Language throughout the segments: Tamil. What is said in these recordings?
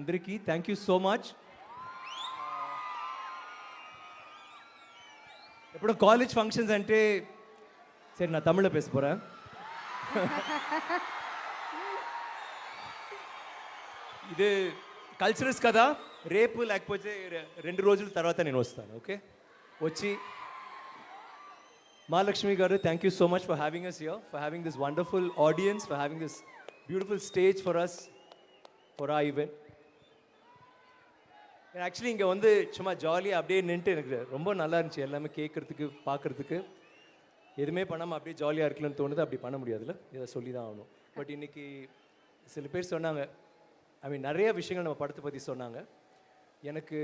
అందరికీ థ్యాంక్ యూ సో మచ్. ఎప్పుడు కాలేజ్ ఫంక్షన్స్ అంటే సరే நான் தமிழ்ல பேச போறேன். ఇది కల్చరల్స్ కదా, రేపు లేకపోతే 2 రోజుల తర్వాత నేను వస్తాను. ఓకే, వచ్చి Mahalakshmi garu, thank you so much for having us here, for having this wonderful audience, for having this beautiful stage for us, for our event. Actually இங்கே வந்து சும்மா ஜாலியாக அப்படியே நின்றுட்டு எனக்கு ரொம்ப நல்லா இருந்துச்சு. எல்லாமே கேட்குறதுக்கு பார்க்குறதுக்கு எதுவுமே பண்ணாமல் அப்படியே ஜாலியாக இருக்கலன்னு தோணுது. அப்படி பண்ண முடியாதுல்ல, இதை சொல்லி தான் ஆகணும். பட் இன்றைக்கி சில பேர் சொன்னாங்க, நிறைய விஷயங்கள் நம்ம படத்தை பற்றி சொன்னாங்க. எனக்கு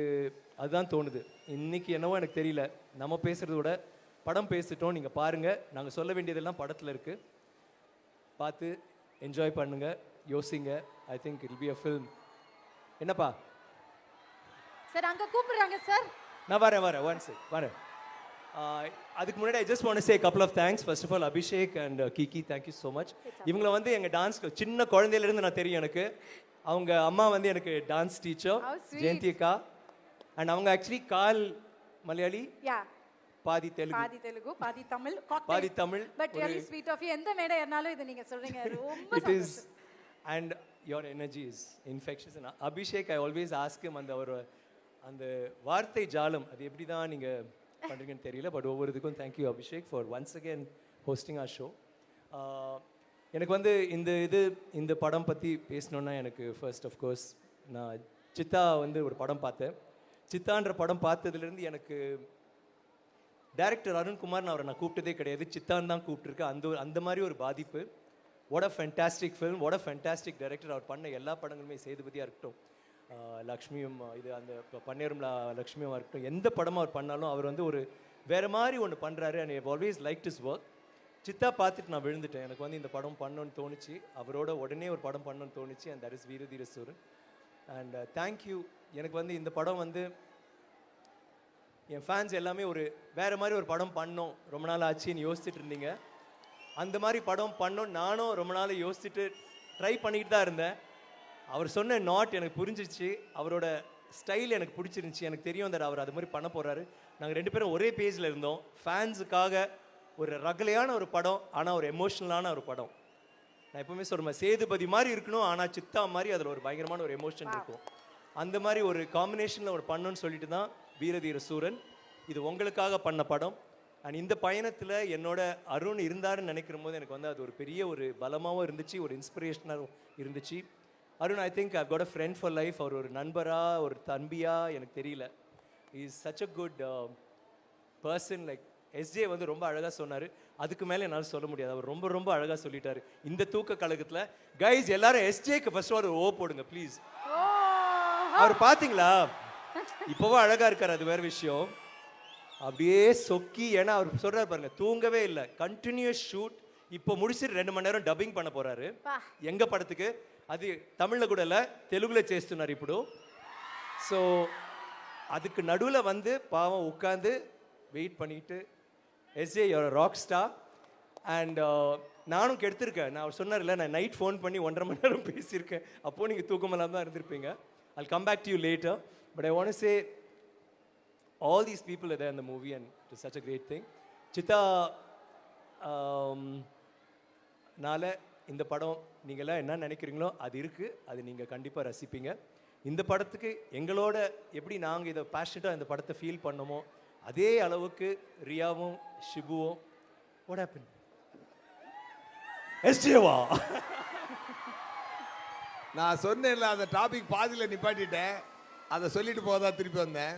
அதுதான் தோணுது. இன்றைக்கி என்னவோ எனக்கு தெரியல, நம்ம பேசுகிறத விட படம் பேசிட்டோம். நீங்கள் பாருங்கள், நாங்கள் சொல்ல வேண்டியதெல்லாம் படத்தில் இருக்குது. பார்த்து என்ஜாய் பண்ணுங்கள், யோசிங்க. I think it will be a film. என்னப்பா சார் அங்க கூப்பிடுறாங்க சார். நான் வரேன் ஒன்ஸ் வரேன். அதுக்கு முன்னாடி I just want to say couple of thanks. First of all, Abhishek and Kiki, thank you so much. இவங்கள வந்து எங்கள் டான்ஸ் சின்ன குழந்தையிலேருந்து நான் தெரியும் எனக்கு. அவங்க அம்மா வந்து எனக்கு டான்ஸ் டீச்சர் ஜெயந்தி அக்கா. அண்ட் அவங்க ஆக்சுவலி கால் மலையாளி, பாதி தெலுங்கு பாதி Tamil. But really sweet of you. எந்த மேடை ஏறனாலும் இது நீங்க சொல்றீங்க, ரொம்ப it is, and your energy is infectious. And Abhishek, I always ask him அந்த வார்த்தை ஜாலம் அது எப்படி தான் நீங்கள் பண்ணுறீங்கன்னு தெரியல. பட் ஒவ்வொருத்துக்கும் thank you Abhishek for once again hosting our show. எனக்கு வந்து இந்த படம் பற்றி பேசணுன்னா எனக்கு ஃபர்ஸ்ட் ஆஃப்கோர்ஸ் நான் சித்தா வந்து ஒரு படம் பார்த்தேன். சித்தான்ற படம் பார்த்ததுலேருந்து எனக்கு டைரக்டர் அருண்குமார் அவரை நான் கூப்பிட்டதே கிடையாது, சித்தான்னு தான் கூப்பிட்டுருக்கேன். அந்த மாதிரி ஒரு பாதிப்பு. What a fantastic film, what a fantastic director. அவர் பண்ண எல்லா படங்களுமே சேதுபதியாக இருக்கட்டும், லக்ஷ்மியும் இது அந்த பன்னேரும் லக்ஷ்மியும் இருக்கட்டும், எந்த படமும் அவர் பண்ணாலும் அவர் வந்து ஒரு வேறு மாதிரி ஒன்று பண்ணுறாரு. And I've always like is work. Siddha பார்த்துட்டு நான் விழுந்துட்டேன். எனக்கு வந்து இந்த படம் பண்ணணும்னு தோணுச்சு, அவரோட உடனே ஒரு படம் பண்ணணும்னு தோணுச்சு. அண்ட் தட் இஸ் வீரதீர சூரன். And thank you. எனக்கு வந்து இந்த படம் வந்து என் ஃபேன்ஸ் எல்லாமே ஒரு வேறு மாதிரி ஒரு படம் பண்ணோம், ரொம்ப நாள் ஆச்சுன்னு யோசிச்சுட்டு இருந்தீங்க. அந்த மாதிரி படம் பண்ணோம் நானும் ரொம்ப நாள் யோசிச்சுட்டு ட்ரை பண்ணிக்கிட்டு தான் இருந்தேன். அவர் சொன்ன நாட் எனக்கு புரிஞ்சிச்சு, அவரோட ஸ்டைல் எனக்கு பிடிச்சிருந்துச்சி. எனக்கு தெரியும் தட் அவர் அது மாதிரி பண்ண போகிறாரு. நாங்கள் 2 பேரும் ஒரே பேஜில் இருந்தோம். ஃபேன்ஸுக்காக ஒரு ரகலையான ஒரு படம், ஆனால் ஒரு எமோஷ்னலான ஒரு படம். நான் எப்பவுமே சொல்கிறேன், சேதுபதி மாதிரி இருக்கணும், ஆனால் சித்தா மாதிரி அதில் ஒரு பயங்கரமான ஒரு எமோஷன் இருக்கும். அந்த மாதிரி ஒரு காம்பினேஷனில் ஒரு பண்ணணும்னு சொல்லிட்டு தான் வீரதீர சூரன். இது உங்களுக்காக பண்ண படம். அண்ட் இந்த பயணத்தில் என்னோட அருண் இருந்தாருன்னு நினைக்கிற போது எனக்கு வந்து அது ஒரு பெரிய ஒரு பலமாகவும் இருந்துச்சு, ஒரு இன்ஸ்பிரேஷனாகவும் இருந்துச்சு. Arun, I think I've got a friend for life. அவர் ஒரு நண்பரா ஒரு தம்பியா எனக்கு தெரியல. Is such a good person. Like SJ வந்து ரொம்ப அழகாக சொன்னார், அதுக்கு மேலே என்னால் சொல்ல முடியாது. அவர் ரொம்ப ரொம்ப அழகாக சொல்லிட்டாரு இந்த தூக்க கழகத்தில். கைஸ் எல்லாரும் எஸ்ஜேக்கு ஃபர்ஸ்ட் ஒரு ஓ போடுங்க ப்ளீஸ். அவர் பார்த்தீங்களா இப்போவும் அழகாக இருக்கார், அது வேறு விஷயம். அப்படியே சொக்கி, ஏன்னா அவர் சொல்கிறார் பாருங்க, தூங்கவே இல்லை, கண்டினியூஸ் ஷூட். இப்போ முடிச்சுட்டு 2 மணி நேரம் டப்பிங் பண்ண போகிறாரு எங்கள் படத்துக்கு. అది తమిళ్లో కూడా இல்லை, తెలుగులో చేస్తున్నారు ఇప్పుడు. ஸோ அதுக்கு நடுவில் வந்து பாவம் உட்காந்து வெயிட் பண்ணிட்டு, SA your rock star. And நானும் கெடுத்திருக்கேன். நான் அவர் சொன்னார்ல, நான் நைட் ஃபோன் பண்ணி 1.5 மணி நேரம் பேசியிருக்கேன். அப்போது நீங்கள் தூக்கமெல்லாம் தான் இருந்திருப்பீங்க. I'll come back to you later, but I want to say all these people are there in the movie and it's such a great thing. Siddha நால இந்த படம் நீங்கள்லாம் என்ன நினைக்கிறீங்களோ அது இருக்குது, அது நீங்கள் கண்டிப்பாக ரசிப்பீங்க. இந்த படத்துக்கு எங்களோட எப்படி நாங்கள் இதை பேஷனட்டாக இந்த படத்தை ஃபீல் பண்ணோமோ அதே அளவுக்கு ரியாவும் ஷிபுவும் வாட் ஹேப்பன் எஸ்ஜேவா நான் சொன்னேன்ல, அந்த டாபிக் பாதியில் நிப்பாட்டிட்டேன். அதை சொல்லிட்டு போதா திருப்பி வந்தேன்.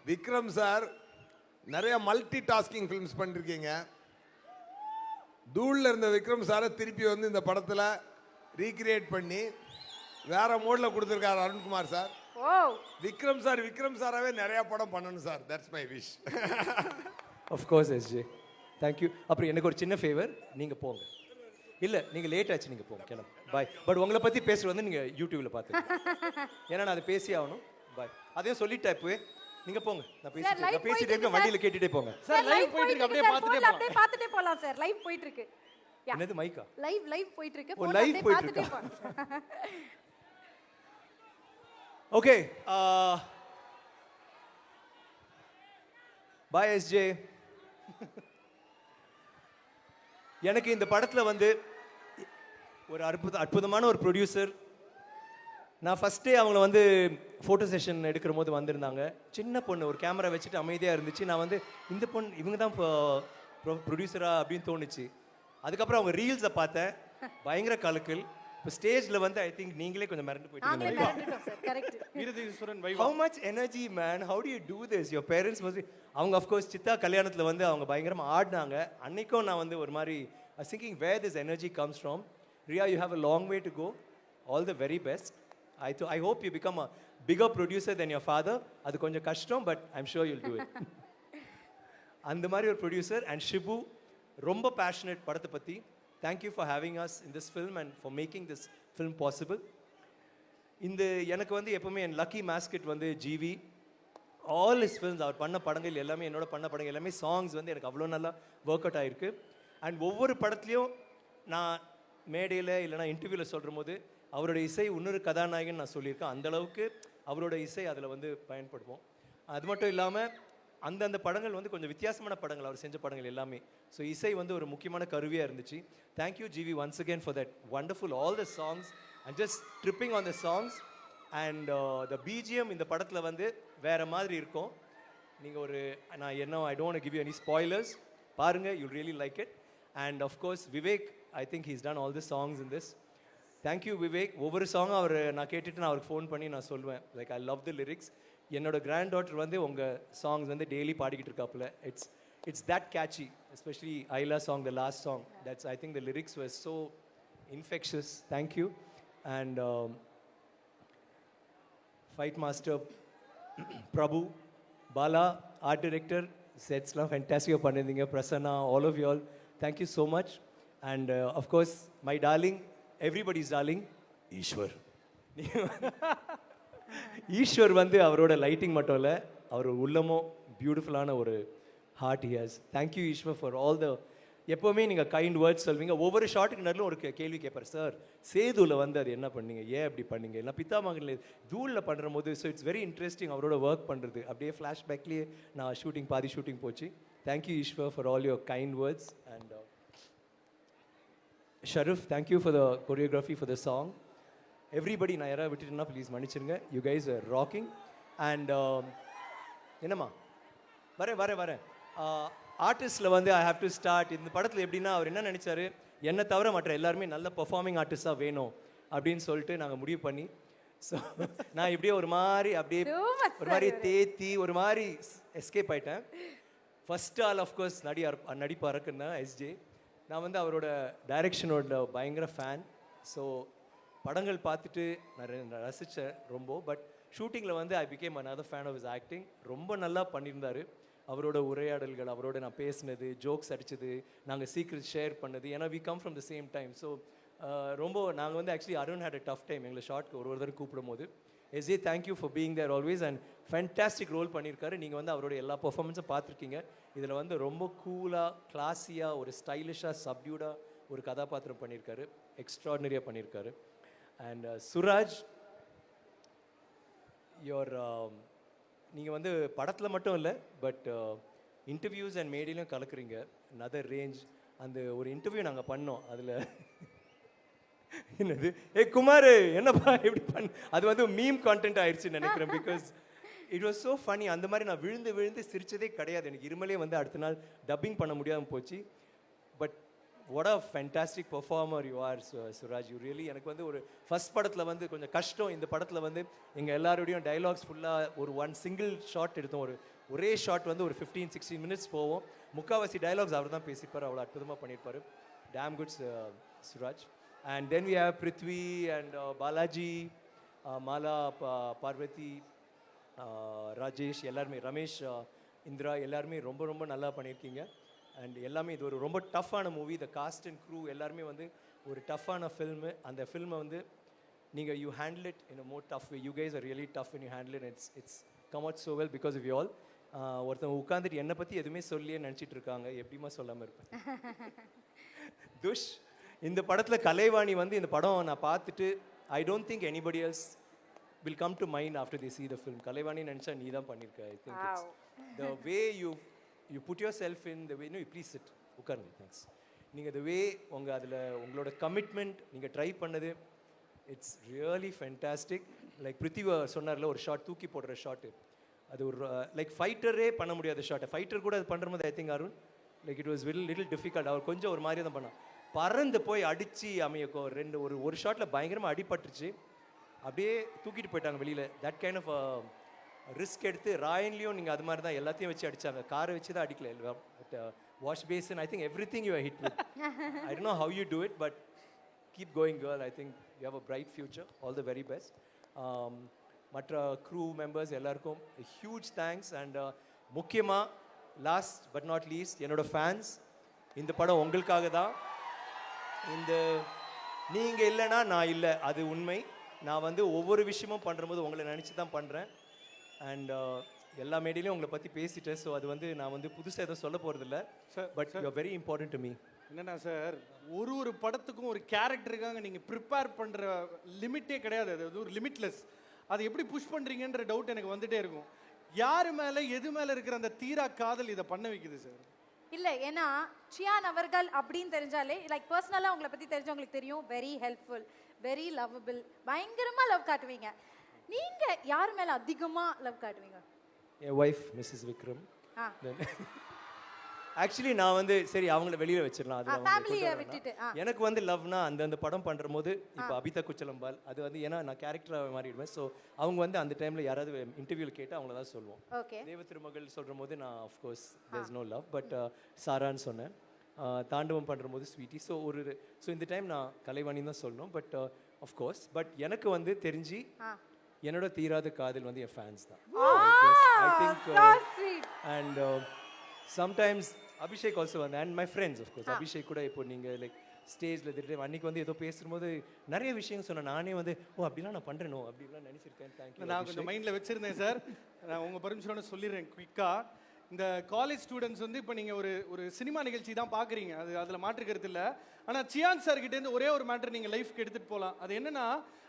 விக்ரம் சார் நிறைய மல்டி டாஸ்கிங் ஃபிலிம்ஸ் பண்ணிருக்கீங்க. தூளில் இருந்த விக்ரம் சாரை திருப்பி வந்து இந்த படத்தில் ரீக்ரியேட் பண்ணி வேற மோடில் கொடுத்துருக்காரு அருண்குமார் சார். விக்ரம் சாராவே நிறைய படம் பண்ணணும் sir. That's my wish. Of course SJ, thank you. அப்புறம் எனக்கு ஒரு சின்ன ஃபேவர், நீங்கள் போங்க. இல்லை நீங்கள் லேட் ஆச்சு, நீங்கள் போங்க, கிளம்பு, பாய். பட் உங்களை பற்றி பேசுகிறது வந்து நீங்கள் யூடியூப்பில் பார்த்து, ஏன்னா நான் அதை பேசி ஆகணும். பாய். அதையும் சொல்லிட்டேன் இப்போவே, நீங்கள் போங்க. நான் பேசிட்டு இருக்கேன், வண்டியில் கேட்டுட்டே போங்க. சார் லைவ் போயிட்டு இருக்கு, அப்படியே பார்த்துட்டே போலாம் சார். லைவ் போயிட்டு இருக்கு. என்னது மைக்கா? லைவ் போயிட்டு இருக்கு. ஓ லைவ் போயிட்டு இருக்கு. Okay bye SJ. எனக்கு இந்த படத்தில் வந்து ஒரு அற்புதமான ஒரு ப்ரொடியூசர். நான் ஃபஸ்ட்டே அவங்கள வந்து ஃபோட்டோ செஷன் எடுக்கிற போது வந்திருந்தாங்க. சின்ன பொண்ணு ஒரு கேமரா வச்சுட்டு அமைதியாக இருந்துச்சு. நான் வந்து இந்த பொண்ணு இவங்க தான் ப்ரொடியூசரா அப்படின்னு தோணுச்சு. அதுக்கப்புறம் அவங்க ரீல்ஸை பார்த்தேன், பயங்கர கலக்கல். இப்போ ஸ்டேஜில் வந்து ஐ திங்க் நீங்களே கொஞ்சம் மிரண்டு நாங்களே போயிட்டீங்க. மிரண்டுட்டோம் சார். கரெக்ட். வீரதீஸ்வரன் வைவா. How much energy man, how do you do this? Your parents must be. அவங்க of course சித்தா கல்யாணத்தில் வந்து அவங்க பயங்கரமா ஆடினாங்க. அன்னைக்கும் நான் வந்து ஒரு மாதிரி I was thinking where this energy comes from. Riya, you have a long way to go. All the very best. I hope you become a bigger producer than your father. அது கொஞ்சம் கஷ்டம், but I'm sure you'll do it. அந்த மாதிரி ஒரு ப்ரொடியூசர். அண்ட் ஷிபு ரொம்ப பேஷனேட் படத்தை பற்றி. Thank you for having us in this film and for making this film possible. இந்த எனக்கு வந்து எப்பவுமே என் லக்கி மாஸ்கெட் வந்து ஜிவி. ஆல் இஸ் ஃபில்ம்ஸ் அவர் பண்ண படங்கள் எல்லாமே, என்னோட பண்ண படங்கள் எல்லாமே சாங்ஸ் வந்து எனக்கு அவ்வளோ நல்லா ஒர்க் அவுட் ஆகிருக்கு. அண்ட் ஒவ்வொரு படத்துலையும் நான் மேடையில் இல்லைனா இன்டர்வியூவில் சொல்கிற போது அவரோட இசை இன்னொரு கதாநாயகன் நான் சொல்லியிருக்கேன். அந்தளவுக்கு அவரோட இசை அதில் வந்து பயன்படுவோம். அது மட்டும் இல்லாமல் அந்தந்த படங்கள் வந்து கொஞ்சம் வித்தியாசமான படங்கள் அவர் செஞ்ச படங்கள் எல்லாமே. ஸோ இசை வந்து ஒரு முக்கியமான கருவியாக இருந்துச்சு. Thank you GV once again for that wonderful all the songs and just tripping on the songs. And the BGM இந்த படத்தில் வந்து வேறு மாதிரி இருக்கும். நீங்கள் ஒரு நான் என்ன I don't give you any spoilers, பாருங்கள், you really like it. And of course Vivek, I think he's done all the songs in this. Thank you Vivek. ஒவ்வொரு சாங்கும் அவர் நான் கேட்டுட்டு நான் அவருக்கு ஃபோன் பண்ணி நான் சொல்லுவேன், like I love the lyrics. என்னோட கிராண்ட் டாட்டர் வந்து உங்கள் சாங்ஸ் வந்து டெய்லி பாடிக்கிட்டு இருக்காப்புல. It's that catchy, especially Aila song, the last song. That's I think the lyrics were so infectious. Thank you. And fight master Prabhu, Bala, art director, செட்ஸ்லாம் ஃபென்டாஸ்டிக்காக பண்ணியிருந்தீங்க. Prasanna, all of you all, thank you so much. And of course my darling, everybody's darling, Eswar. Eswar வந்து அவரோட லைட்டிங் மட்டும் இல்லை, அவர் உள்ளமும் பியூட்டிஃபுல்லான ஒரு heart he has. Thank you Ishwar for all the. எப்போவுமே நீங்கள் கைண்ட் வேர்ட்ஸ் சொல்வீங்க. ஒவ்வொரு ஷார்ட்டுக்கு நடுவில் ஒரு கேள்வி கேட்பார், சார் சேதுவில் வந்து அது என்ன பண்ணீங்க, ஏன் அப்படி பண்ணீங்க, இல்லை பித்தாமகனில் தூளில் பண்ணுற போது. ஸோ இட்ஸ் வெரி இன்ட்ரெஸ்டிங் அவரோட ஒர்க் பண்ணுறது. அப்படியே ஃப்ளாஷ்பேக்லேயே நான் பாதி ஷூட்டிங் போச்சு. Thank you Ishwar for all your kind words. And Sharaf, thank you for the choreography for the song. Everybody, நான் யாராவது விட்டுட்டேன்னா ப்ளீஸ் மன்னிச்சிருங்க. You guys are rocking. And என்னம்மா வரேன் ஆர்டிஸ்டில் வந்து ஐ ஹாவ் டு ஸ்டார்ட். இந்த படத்தில் எப்படின்னா அவர் என்ன நினச்சாரு, என்னை தவிர மற்ற எல்லாருமே நல்ல பெர்ஃபார்மிங் ஆர்டிஸ்டாக வேணும் அப்படின்னு சொல்லிட்டு நாங்கள் முடிவு பண்ணி, ஸோ நான் இப்படியே ஒரு மாதிரி தேத்தி ஒரு மாதிரி எஸ்கேப் ஆகிட்டேன். ஃபஸ்ட் ஆல் ஆஃப்கோர்ஸ் நடிப்பு அரக்குன்னு தான் எஸ்ஜே. நான் வந்து அவரோட டைரக்ஷனோட பயங்கர ஃபேன். ஸோ படங்கள் பார்த்துட்டு நான் ரசித்தேன் ரொம்ப. பட் ஷூட்டிங்கில் வந்து I became another fan of his acting. ரொம்ப நல்லா பண்ணியிருந்தார். அவரோட உரையாடல்கள், அவரோட நான் பேசினது, ஜோக்ஸ் அடித்தது, நாங்கள் சீக்ரெட் ஷேர் பண்ணது. ஏன்னா we come from the same time. So ரொம்ப நாங்கள் வந்து actually Arun had a tough time எங்களை ஷார்ட்க்கு ஒரு தடவை கூப்பிடும் போது. SA, thank you for being there always. And fantastic role பண்ணியிருக்காரு. நீங்கள் வந்து அவரோட எல்லா பர்ஃபார்மன்ஸும் பார்த்துருக்கீங்க. இதில் வந்து ரொம்ப கூலாக, கிளாஸியாக, ஒரு ஸ்டைலிஷாக, சப்டியூடாக ஒரு கதாபாத்திரம் பண்ணியிருக்காரு. எக்ஸ்ட்ராடினரியாக பண்ணியிருக்காரு. அண்ட் சுராஜ், நீங்கள் வந்து படத்தில் மட்டும் இல்லை, பட் இன்டர்வியூஸ் அண்ட் மேடையிலையும் கலக்குறீங்க. another range. அந்த ஒரு இன்டர்வியூ நாங்கள் பண்ணோம். அதில் என்னது, குமார் என்னப்பா எப்படி அது வந்து மீம் கான்டென்ட் ஆயிடுச்சுன்னு நினைக்கிறேன். Because it was so funny. அந்த மாதிரி நான் விழுந்து சிரிச்சதே கிடையாது. எனக்கு இருமலே வந்து அடுத்த நாள் டப்பிங் பண்ண முடியாமல் போச்சு. But what a fantastic performer you are, Suraj. You really, எனக்கு வந்து ஒரு ஃபர்ஸ்ட் படத்தில் வந்து கொஞ்சம் கஷ்டம். இந்த படத்தில் வந்து எங்கள் எல்லாரோடையும் டைலாக்ஸ் ஃபுல்லாக ஒரு சிங்கிள் ஷாட் எடுத்தோம். ஒரே ஷாட் வந்து ஒரு 15-16 மினிட்ஸ் போவோம். முக்கால்வாசி டைலாக்ஸ் அவர் தான் பேசியிருப்பார். அவ்வளோ அற்புதமாக பண்ணியிருப்பார். Damn good Suraj. And then we have Prithvi and Balaji, Mala, Parvathy, Rajesh, எல்லாருமே, ரமேஷ், இந்திரா, எல்லாருமே ரொம்ப ரொம்ப நல்லா பண்ணியிருக்கீங்க. அண்ட் எல்லாமே இது ஒரு ரொம்ப டஃப்பான movie. The cast and crew எல்லாருமே வந்து ஒரு டஃப்பான ஃபில்மு. அந்த ஃபில்மை வந்து நீங்கள் you handle it in a more tough way. You guys are really tough in you handle it. It's come out so well because of you all. ஒருத்தவங்க உட்காந்துட்டு என்னை பற்றி எதுவுமே சொல்லியே நினச்சிட்டு இருக்காங்க. எப்படிமா சொல்லாமல் இருப்பேன். துஷ், இந்த படத்தில் கலைவாணி வந்து இந்த படம் நான் பார்த்துட்டு I don't think anybody else will come to mind after they see the film. Kalaivani நினச்சா நீ தான் பண்ணியிருக்க. I think it's the way you put yourself in the way. No, you please sit. உட்காருங்க. Thanks. நீங்கள் the way உங்களோட கமிட்மெண்ட் நீங்கள் ட்ரை பண்ணது, இட்ஸ் ரியலி ஃபென்டாஸ்டிக். லைக் பிருத்திவா சொன்னார்ல, ஒரு ஷாட் தூக்கி போடுற ஷாட்டு, அது ஒரு லைக் ஃபைட்டரே பண்ண முடியாத ஷாட்டை ஃபைட்டர் கூட அது பண்ணுற போது I think Arun like it was little difficult. அவர் கொஞ்சம் ஒரு மாதிரி தான் பண்ணான். பறந்து போய் அடித்து அமையக்கோ ஒரு ஷாட்டில் பயங்கரமாக அடிபட்டுருச்சு, அப்படியே தூக்கிட்டு போயிட்டாங்க வெளியில். தட் கைண்ட் ஆஃப் ரிஸ்க் எடுத்து ராயன்லேயும் நீங்கள் அது மாதிரி தான் எல்லாத்தையும் வச்சு அடித்தாங்க. காரை வச்சு தான் அடிக்கல. But wash basin, I think everything you hit with. I don't know how you do it, but keep going girl. I think you have a bright future. All the very best. மற்ற க்ரூ மெம்பர்ஸ் எல்லாருக்கும் ஹியூஜ் தேங்க்ஸ். அண்ட் முக்கியமாக லாஸ்ட் பட் நாட் லீஸ்ட், என்னோட ஃபேன்ஸ். இந்த படம் உங்களுக்காக தான். நீங்கள் இல்லைன்னா நான் இல்லை, அது உண்மை. நான் ஒவ்வொரு விஷயமும் பண்ணும்போது உங்களை நினச்சி தான் பண்ணுறேன். அண்ட் எல்லா மேடையிலையும் உங்களை பற்றி பேசிட்டேன். ஸோ அது நான் புதுசாக எதுவும் சொல்ல போகிறதில்ல. But you are very important to me. என்னன்னா சார், ஒரு படத்துக்கும் ஒரு கேரக்டருக்காக நீங்கள் ப்ரிப்பேர் பண்ணுற லிமிட்டே கிடையாது. அது ஒரு லிமிட்லெஸ். அதை எப்படி புஷ் பண்ணுறீங்கன்ற டவுட் எனக்கு வந்துட்டே இருக்கும். யார் மேலே எது மேலே இருக்கிற அந்த தீரா காதல் இதை பண்ண வைக்குது சார்? இல்லை, ஏன்னா சியான் அவர்கள் அப்படின்னு தெரிஞ்சாலே, லைக் பர்சனலாக உங்களை பற்றி தெரிஞ்சவங்களுக்கு தெரியும், வெரி ஹெல்ப்ஃபுல், வெரி லவ்வபிள், பயங்கரமாக லவ் காட்டுவீங்க. நீங்கள் யார் மேலே அதிகமாக லவ் காட்டுவீங்க? என் ஒய்ஃப் மிஸ்ஸஸ் விக்ரம். ஆக்சுவலி நான் சரி அவங்கள வெளியில் வச்சிடலாம். அது எனக்கு லவ்னா அந்த படம் பண்ணுற போது இப்போ அபிதா குச்சலம்பால் அது ஏன்னா நான் கேரக்டராக மாறிடுவேன். ஸோ அவங்க அந்த டைமில் யாராவது இன்டர்வியூவில் கேட்டால் அவங்கள தான் சொல்லுவோம். தேவ திருமகள் சொல்கிற போது நான் of course there is no love, but சாரான்னு சொன்னேன். தாண்டவம் பண்ணுற போது ஸ்வீட்டி. ஸோ இந்த டைம் நான் கலைவாணி தான் சொல்லணும். பட் ஆஃப்கோர்ஸ் பட் எனக்கு தெரிஞ்சு என்னோட தீராத காதல் என் ஃபேன்ஸ் தான். I think and sometimes Abhishek also and my friends of course. Abhishek கூட இப்போ நீங்கள் லைக் ஸ்டேஜில் திடீர்னு அன்றைக்கி ஏதோ பேசும்போது நிறைய விஷயம் சொன்னேன். நானே ஓ அப்படிலாம் நான் பண்ணுறேனோ அப்படிலாம் நினச்சிருக்கேன். தேங்க்யூ. நான் கொஞ்சம் மைண்டில் வச்சுருந்தேன் சார். நான் உங்கள் பர்மிஷனோட சொல்லிடுறேன் குயிக்காக. இந்த காலேஜ் ஸ்டூடெண்ட்ஸ் இப்போ நீங்கள் ஒரு சினிமா நிகழ்ச்சி தான் பார்க்குறீங்க, அதில் மாற்றுக்கிறது இல்லை. ஆனால் சியான் சார்கிட்டேருந்து ஒரே ஒரு மேட்டர் நீங்கள் லைஃப்க்கு எடுத்துகிட்டு போகலாம். அது என்னென்னா,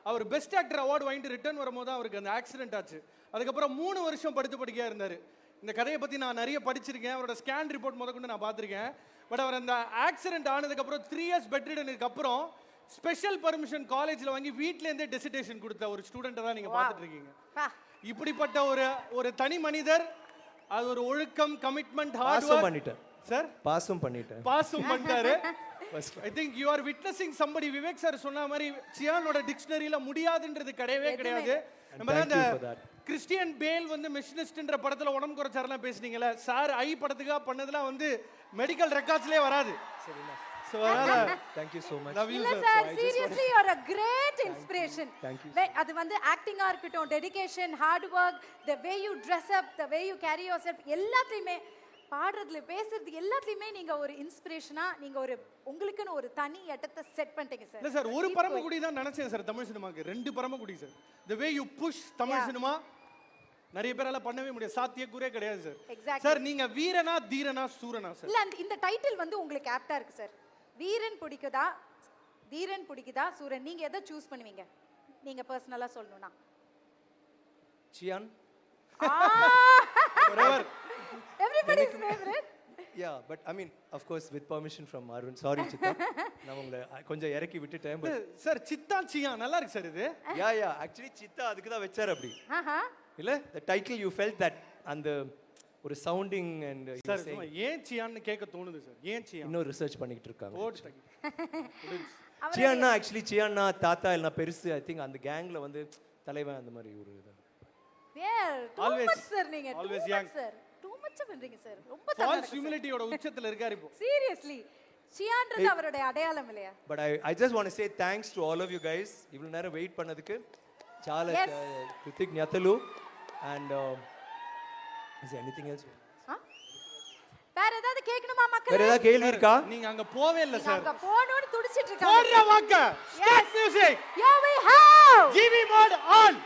அவர் பெஸ்ட் ஆக்டர் அவார்டு வாங்கிட்டு ரிட்டர்ன் வரும்போது தான் அவருக்கு அந்த ஆக்சிடென்ட் ஆச்சு. அதுக்கப்புறம் 3 வருஷம் படுக்கையாக இருந்தார். இந்த கதையை பற்றி நான் நிறைய படிச்சிருக்கேன். அவரோட ஸ்கேன் ரிப்போர்ட் முதற்கொண்டு நான் பார்த்துருக்கேன். பட் அவர் அந்த ஆக்சிடென்ட் ஆனதுக்கப்புறம் 3 இயர்ஸ் பெட் ரிடனுக்கு அப்புறம் ஸ்பெஷல் பர்மிஷன் காலேஜில் வாங்கி வீட்டிலேருந்தே டெசிடேஷன் கொடுத்த ஒரு ஸ்டூடெண்ட்டை தான் நீங்கள் பார்த்துட்டு இருக்கீங்க. இப்படிப்பட்ட ஒரு தனி மனிதர், அது ஒரு ஒழுக்கம், கமிட்மெண்ட், ஹார்ட் ஒர்க் பண்ணிட்டார் சார். பாஸும் பண்ணிட்டாரு. ஐ think you are witnessing somebody. Vivek sir சொன்ன மாதிரி சியானோட டிக்ஷனரியில முடியாதுன்றது கிடையவே கிடையாது. நம்ம அந்த கிறிஸ்டியன் பேல் மெஷினிஸ்ட்ன்ற படத்துல உடம்பு குறைச்சாரெல்லாம் பேசுனீங்கல்ல சார், ஐ படத்துக்காக பண்ணதெல்லாம் மெடிக்கல் ரெக்கார்ட்ஸ்லயே வராது. சரிங்களா? So thank you so much. இல்ல sir, seriously you are a great inspiration. Thank you. அது ஆக்டிங்கா இருக்கட்டும், dedication, hard work, the way you dress up, the way you carry yourself, எல்லாத்தையுமே பாடுறதுல பேசுறது எல்லாத்தையுமே நீங்க ஒரு இன்ஸ்பிரேஷனா, நீங்க உங்களுக்குன்னு ஒரு தனி இடத்தை செட் பண்ணிட்டீங்க சார். இல்ல சார், ஒரு பரமக்குடி தான் நினைச்சேன் சார் தமிழ் சினிமாக்கு. 2 Paramakudi sir. the way you push Tamil cinema நிறைய பேரால பண்ணவே முடியாது, சாத்தியக்கூறே கிடையாது சார். சார் நீங்க வீரனா தீரனா சூரனா சார்? இல்ல இந்த டைட்டில் உங்களுக்கு ஆப்டா இருக்கு சார். வீரன் பிடிக்குதா, தீரன் பிடிக்குதா, சூரன், நீங்க எதை சூஸ் பண்ணுவீங்க? நீங்க பர்சனலா சொல்லணும்னா cyan. forever everybody's favorite. Yeah, but I mean of course with permission from Arun. Sorry Chitta, நான் உங்களை கொஞ்சம் இறக்கி விட்டுட்டேன். சார் சித்தா சியா நல்லா இருக்கு சார் இது. Yeah actually சித்தா அதுக்கு தான் வெச்சார் அப்படி. இல்ல the title you felt that and the ஒரு சவுண்டிங் அண்ட் சார் ஏன் சியான்னு கேட்க தோணுது சார்? ஏன் சியான்? இன்னும் ரிசர்ச் பண்ணிட்டு இருக்காங்க. சியான்னா ஆக்சுவலி சியான்னா தாத்தா இல்ல பெருசு. ஐ திங்க் அந்த கேங்ல தலைவன் அந்த மாதிரி ஒரு இது. ஆல்வேஸ் சார், நீங்க always young sir. Too much பண்றீங்க சார். ரொம்ப ஃபால்ஸ் ஹியூமிலிட்டியோட உச்சத்துல இருக்காரு இப்போ. சீரியஸ்லி சியான்றது அவரோட அடையாளம் இல்லையா? But I just want to say thanks to all of you guys. இவ்வளவு நேரம் வெயிட் பண்ணதுக்கு చాలా కృతజ్ఞతలు. and is there anything else? வேற ஏதாவது கேட்கணுமா மக்களே? வேற ஏதாவது கேள்வி இருக்கா? நீங்க அங்க போவே இல்ல சார். அங்க போணும்னு துடிச்சிட்டு இருக்காங்க. போடுற வாக்க start music. Here we have GV mode on.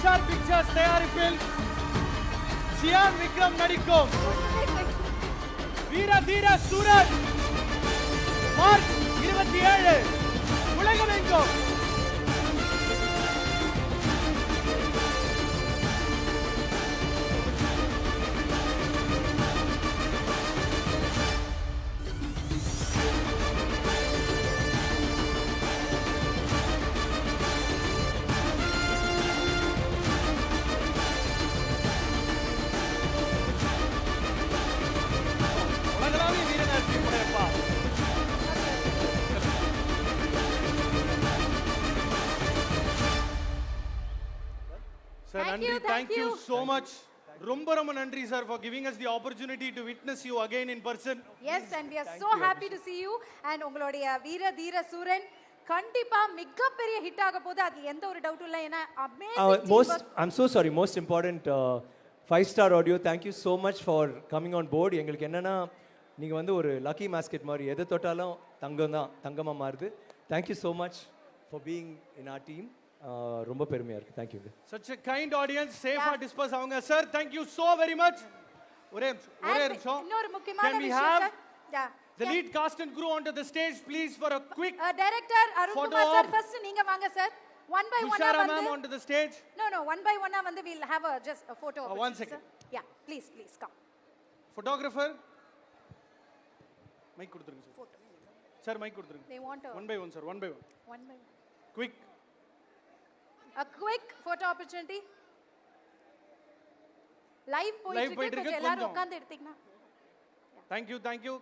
Star Pictures தயாரிப்பில் சியான் விக்ரம் நடிக்கும் வீர தீர சூரன் மார்ச் 27 உலகமெங்கும். உலகளாவிய வீரனாக Padayappa. Sir, Thank Nandri, you, thank thank you you. so much. ரொம்ப ரொம்ப நன்றி sir for giving us the opportunity to witness you again in person. Yes, and we are so happy to see you. And உங்களுடைய வீர தீர சூரன் கண்டிப்பா மிகப்பெரிய ஹிட் ஆக போகுது. அது எந்த ஒரு டவுட்டும் இல்லை. ஏன்னா I'm so sorry, most important, 5-star audio, thank you so much for coming on board. எங்களுக்கு என்னன்னா நீங்க வந்து ஒரு லக்கி மாஸ்கெட் மாதிரி எதை தொட்டாலும் தங்கமா மாறுது. Thank you so much for being in our team. ரொம்ப பெருமையா இருக்கு. Thank you. Such a kind audience, safe and disperse ஆவுங்க sir. Thank you so very much. ஒரே நிமிஷம். இன்னொரு முக்கியமான Can we விஷயம் have sir. Yeah. the lead cast and crew onto the stage please for a quick director Arunkumar photo sir op. First நீங்க வாங்க சார். ஒன் பை ஒன்னா Tushara வந்து ma'am onto the stage. No, one by one வந்து we'll have a just a photo One second. Yeah, please come. Photographer. Mike கொடுத்துருங்க சார். சார் மைக் கொடுத்துருங்க. They want One by one sir, one by one. one by one. Quick. A quick photo opportunity. Live Live போயிட்டு போயிட்டு இருக்கு. இருக்கு, எல்லாரும் கொஞ்சம். உட்கார்ந்து எடுத்தீங்கன்னா Thank you, thank you.